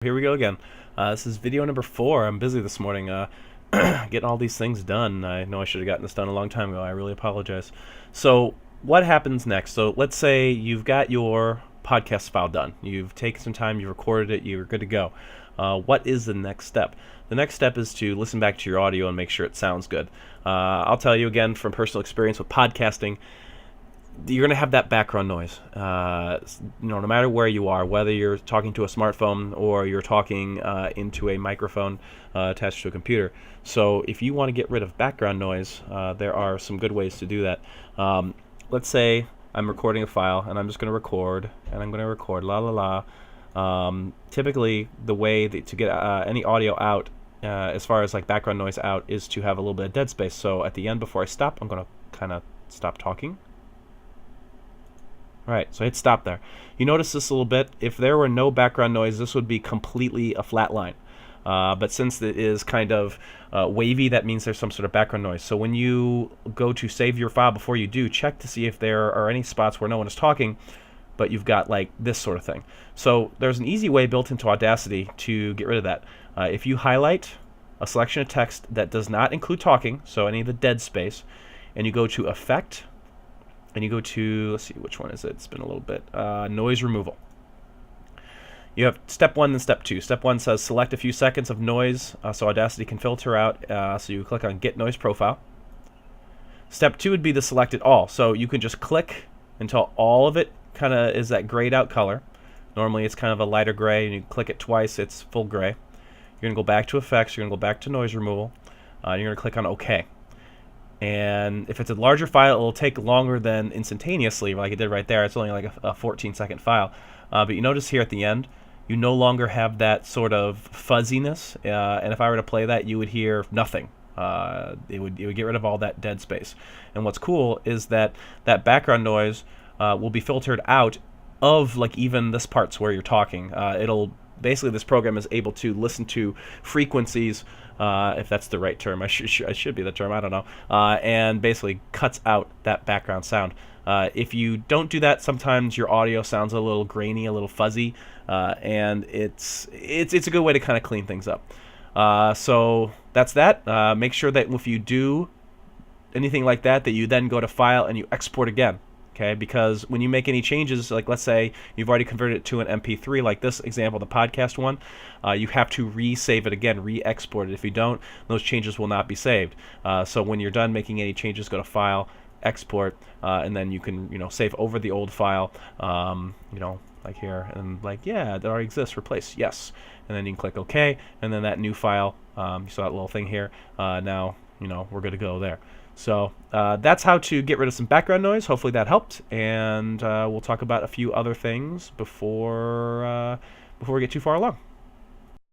Here we go again. This is video number 4. I'm busy this morning getting all these things done. I know I should have gotten this done a long time ago. I really apologize. So what happens next? So let's say you've got your podcast file done. You've taken some time, you've recorded it, you're good to go. What is the next step? The next step is to listen back to your audio and make sure it sounds good. I'll tell you again from personal experience with podcasting, you're going to have that background noise. No matter where you are, whether you're talking to a smartphone or you're talking into a microphone attached to a computer. So if you want to get rid of background noise, there are some good ways to do that. Let's say I'm recording a file and I'm just going to record, and I'm going to record la la la. Typically, the way to get any audio out, as far as like background noise out, is to have a little bit of dead space. So at the end, before I stop, I'm going to kind of stop talking. Alright, so hit stop there. You notice this a little bit. If there were no background noise, this would be completely a flat line. But since it is kind of wavy, that means there's some sort of background noise. So when you go to save your file, before you do, check to see if there are any spots where no one is talking, but you've got like this sort of thing. So there's an easy way built into Audacity to get rid of that. If you highlight a selection of text that does not include talking, so any of the dead space, and you go to Effect, and you go to, let's see, which one is it? It's been a little bit. Noise removal. You have step 1 and step 2. Step 1 says select a few seconds of noise so Audacity can filter out. So you click on Get Noise Profile. Step 2 would be to select it all. So you can just click until all of it kind of is that grayed out color. Normally it's kind of a lighter gray, and you click it twice, it's full gray. You're going to go back to Effects, you're going to go back to Noise Removal, you're going to click on OK. And if it's a larger file, it'll take longer than instantaneously, like it did right there. It's only like a 14-second file. But you notice here at the end, you no longer have that sort of fuzziness. And if I were to play that, you would hear nothing. It would get rid of all that dead space. And what's cool is that that background noise will be filtered out of like even this parts where you're talking. It'll basically, this program is able to listen to frequencies, if that's the right term. I should be the term, I don't know, and basically cuts out that background sound. If you don't do that, sometimes your audio sounds a little grainy, a little fuzzy, and it's a good way to kind of clean things up. So that's that. Make sure that if you do anything like that, that you then go to File and you export again. Okay, because when you make any changes, like let's say you've already converted it to an MP3, like this example, the podcast one, you have to re-save it again, re-export it. If you don't, those changes will not be saved. So when you're done making any changes, go to File, Export, and then you can save over the old file, like here, and like, yeah, that already exists, replace, yes, and then you can click OK, and then that new file, you saw that little thing here, now we're good to go there. So that's how to get rid of some background noise. Hopefully that helped, and we'll talk about a few other things before we get too far along.